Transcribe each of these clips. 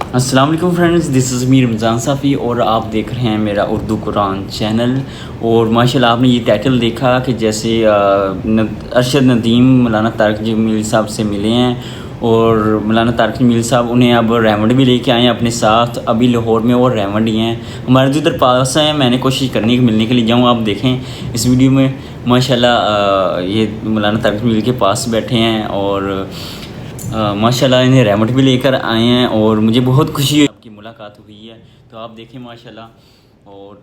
अस्सलाम वालेकुम friends, this is me Ramzan Safi और आप देख रहे हैं मेरा उर्दू कुरान चैनल। और माशाल्लाह आपने ये टाइटल देखा कि जैसे अरशद नदीम मौलाना तारिक जमील साहब से मिले हैं और मौलाना तारिक जमील साहब उन्हें अब रेवंड भी लेके आए हैं अपने साथ। अभी लाहौर में और रेवंड ही हैं, हमारे जो इधर पास हैं। मैंने कोशिश करनी है मिलने के लिए जाऊँ। आप देखें इस वीडियो में माशाल्लाह ये मौलाना तारिक जमील के पास बैठे हैं और माशाल्लाह इन्हें रेमट भी लेकर आए हैं और मुझे बहुत खुशी हुई आपकी मुलाकात हुई है। तो आप देखें माशाल्लाह। और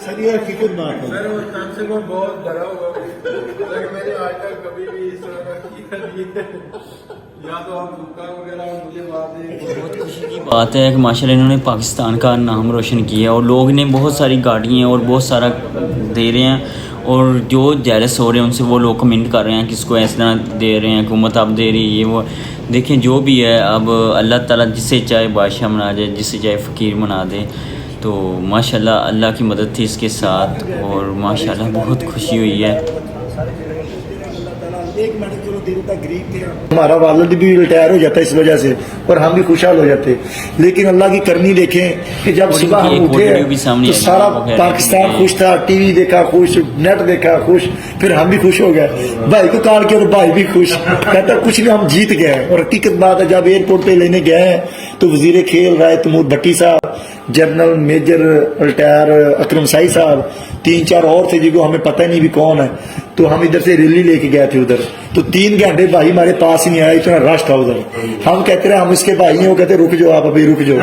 सर ये फिक्र ना करें। सर वो कम से कम बहुत डरा हुआ है। मैंने आज तक कभी भी इस तरह की नहीं है। या तो हम दुकान वगैरह मुझे बहुत खुशी की बात है कि माशाल्लाह इन्होंने पाकिस्तान का नाम रोशन किया और लोग ने बहुत सारी गाड़ियाँ और बहुत सारा दे रहे हैं। और जो जेलस हो रहे हैं उनसे वो लोग कमेंट कर रहे हैं किसको इस तरह दे रहे हैं, हुकूमत आप दे रही है ये वो। देखें जो भी है, अब अल्लाह ताला जिसे चाहे बादशाह बना दे, जिसे चाहे फ़कीर बना दे। तो माशाल्लाह अल्लाह की मदद थी इसके साथ और माशाल्लाह बहुत खुशी हुई है। हमारा वालिद भी रिटायर हो जाता है इस वजह से और हम भी खुशहाल हो जाते। लेकिन अल्लाह की करनी देखें कि जब सुबह हम उठे तो सारा पाकिस्तान खुश था, टीवी देखा खुश, नेट देखा खुश, फिर हम भी खुश हो गए। भाई को कॉल किया तो भाई भी खुश, कहता कुछ नहीं हम जीत गए। और हकीकत बात है, जब एयरपोर्ट पे लेने गए तो वजीर खेल राय तैमूर भट्टी साहब, जनरल मेजर रिटायर अकरम साई साहब, 3-4 और थे जिनको हमें पता नहीं भी कौन है। तो हम इधर से रैली लेके गए थे उधर, तो 3 घंटे भाई हमारे पास ही नहीं आया, इतना रश था उधर। हम कहते रहे हम इसके भाई हैं, वो कहते रुक जाओ आप अभी रुक जाओ,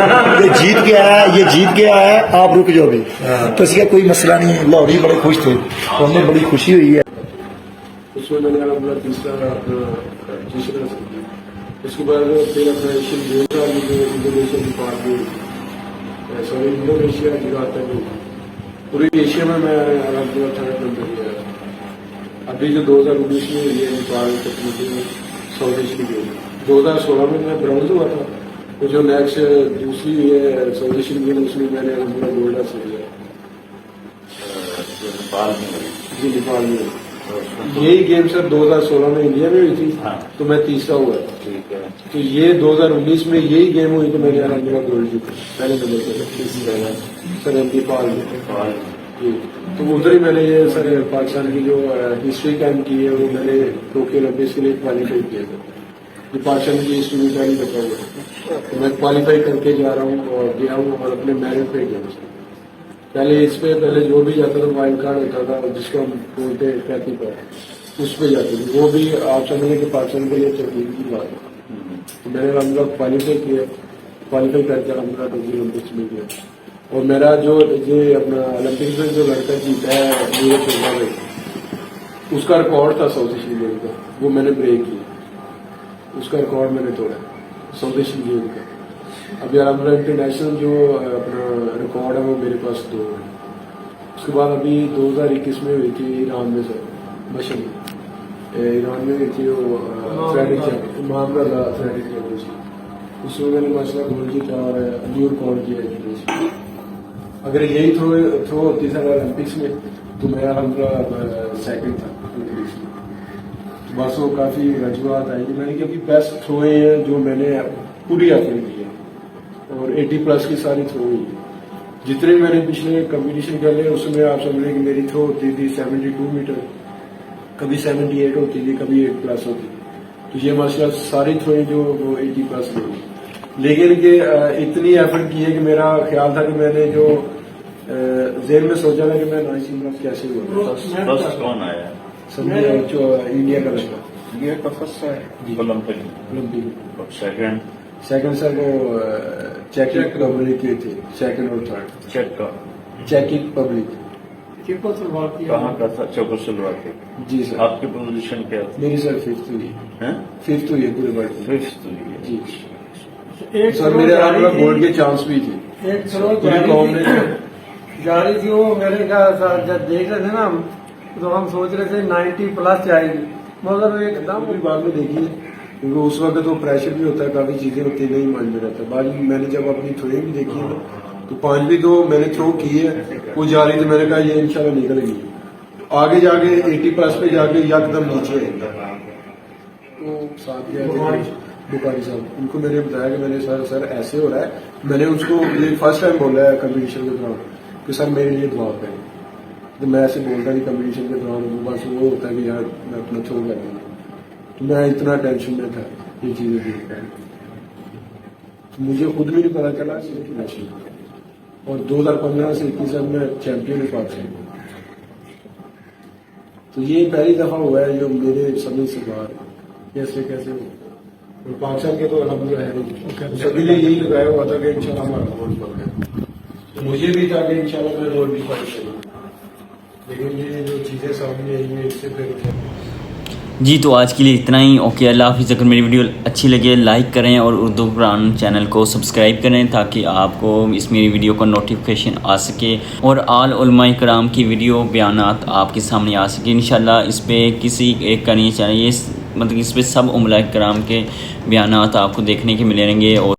ये जीत के आया है, ये जीत के आया है, आप रुक जाओ अभी। तो इसका कोई मसला नहीं है। लाहौरी बड़े खुश थे और हमें बड़ी खुशी हुई है। उसमें मैंने तीसरा उसके बाद फिर अपना इंडोनेशियन डिपार्टमेंट सॉरी इंडोनेशिया जुड़ाता है। पूरी एशिया में मैं अलहमदुलिल्लाह थर्ड नंबर किया। अभी जो 2019 में हुई है नेपाल तकनीकी साउथ एशियन गेम, 2016 में मैं ब्राउन्ज हुआ था। तो जो नेक्स्ट दूसरी हुई है साउथ एशियन गेम, उसमें मैंने अलहमदुलिल्लाह गोल्ड हासिल किया नेपाल में। यही गेम सर 2016 में इंडिया में हुई थी। हाँ। तो मैं तीसरा हुआ। ठीक है। तो ये 2019 में यही गेम हुई तो मैंने अलहमदुलिल्लाह गोल्ड जीता पहले नंबर पर सर नेपाल में। तो उधर ही मैंने ये सर पाकिस्तान की जो हिस्ट्री कैम्प की है वो मैंने टोक्यो ओलंपिक्स के लिए क्वालिफाई किया था। ये पाकिस्तान की हिस्ट्री में नहीं बता हुआ, तो मैं क्वालिफाई करके जा रहा हूँ और गया हूँ और अपने मेरिट पे गया। पहले इस पे पहले जो भी जाता था वाइल्ड कार्ड होता था जिसको हम बोलते हैं कैथी पर, उस पे जाते थे। वो भी आप समझे कि पाकिस्तान के लिए चंगीज की बात है। तो मैंने अलहमदुलिल्लाह क्वालिफाई किया, क्वालिफाई करके अलहमदुलिल्लाह टोक्यो ओलंपिक्स में गया। और मेरा जो ये अपना ओलंपिक्स में जो लड़का जीता है नीरज चोपड़ा में, उसका रिकॉर्ड था साउथ एशियन गेम का, वो मैंने ब्रेक किया। उसका रिकॉर्ड मैंने तोड़ा साउथ एशियन गेम का। अभी अलहमदुलिल्लाह इंटरनेशनल जो अपना रिकॉर्ड है वो मेरे पास 2 है। उसके बाद अभी 2021 में हुई थी ईरान में सर मशन ईरान में हुई थी वो थ्रेडिंग उसमें मैंने माशाल्लाह गोल्ड जीता और न्यू रिकॉर्ड किया। अगर यही थ्रो होती सर ओलंपिक्स में तो मैं अलहमदुलिल्लाह सेकंड था ओलंपिक्स में। तो बस वो काफ़ी रजुआत आई मैंने, क्योंकि बेस्ट थ्रोए हैं जो मैंने पूरी एफर्ट की है और 80+ की सारी थ्रो हुई है। जितने मैंने पिछले कंपटीशन कर लिए उसमें आप समझ लें कि मेरी थ्रो होती थी 72 मीटर, कभी 78 होती थी, कभी 8+ होती थी। तो ये माशाल्लाह सारी थ्रोएं जो वो 80+ हुई। लेकिन कि इतनी एफर्ट की है कि मेरा ख्याल था कि मैंने जो जेल में सोचा था कि मैं 9 कैसे हुआ। फर्स्ट कौन आया? समझे इंडिया का लड़का इंडिया का फर्स्ट है ओलंपिक। सेकंड सर वो चेक रिपब्लिक के थे, सेकंड और थर्ड। चेक रिपब्लिक कहाँ का था? चौकोसलवार के। जी सर। आपकी पोजीशन क्या थी? मेरी सर 5th हुई है। 5th हुई है पूरे वर्ल्ड में। 5th हुई है जी। एक सर मेरे हाथ में गोल्ड के चांस भी थे। एक थ्रो पूरी कौम ने जारी थी, वो मेरे ख्याल से जब देख रहे थे ना हम, तो हम सोच रहे थे 90 प्लस जाएगी, मगर वो एकदम पूरी बात में देखी है, क्योंकि उस वक्त तो प्रेशर भी होता है, काफी चीजें होती है, नहीं माइंड में रहता। बाद में मैंने जब अपनी थ्रोइंग भी देखी है ना, तो 5 भी 2 मैंने थ्रो की है, वो जा रही थी, मैंने कहा ये इंशाल्लाह निकलेगी। आगे जाके 80 प्लस पे जाके यकदम नीचे है। तो साथ ही बुखारी साहब, उनको मैंने बताया कि मैंने सर ऐसे हो रहा है, मैंने उसको ये फर्स्ट टाइम बोला है कंपटीशन के दौरान कि सर मेरे लिए दुआ करें। तो मैं ऐसे बोलता नहीं कंपटीशन के दौरान, बस वो होता है कि यार मैं अपना थ्रो कर दूंगा, तो मैं इतना टेंशन में था ये चीजें देख कर, तो मुझे खुद भी नहीं पता चला कि और 2015 से 21 तक मैं चैंपियन पाक से, तो ये पहली दफा हुआ है जो मेरे समझ से बाहर कैसे कैसे और पाकिस्तान के तो अल्हम्दुलिल्लाह है नहीं, सभी ने यही लगाया हुआ था कि इंशाल्लाह हमारा गोल्ड पड़ गया, तो मुझे भी था कि इंशाल्लाह मैं गोल्ड भी फाइट करूंगा, लेकिन ये जो चीजें सामने आई हैं इससे फिर जी तो आज के लिए इतना ही। ओके, अल्लाह हाफिज़। अगर मेरी वीडियो अच्छी लगे लाइक करें और उर्दू कुरान चैनल को सब्सक्राइब करें ताकि आपको इस मेरी वीडियो का नोटिफिकेशन आ सके और आल उलमाए कराम की वीडियो बयानात आपके सामने आ सके। इंशाल्लाह इस पर किसी एक का नहीं चाहिए, मतलब इस पर सब उलमाए कराम के बयानात आपको देखने के मिलेंगे। और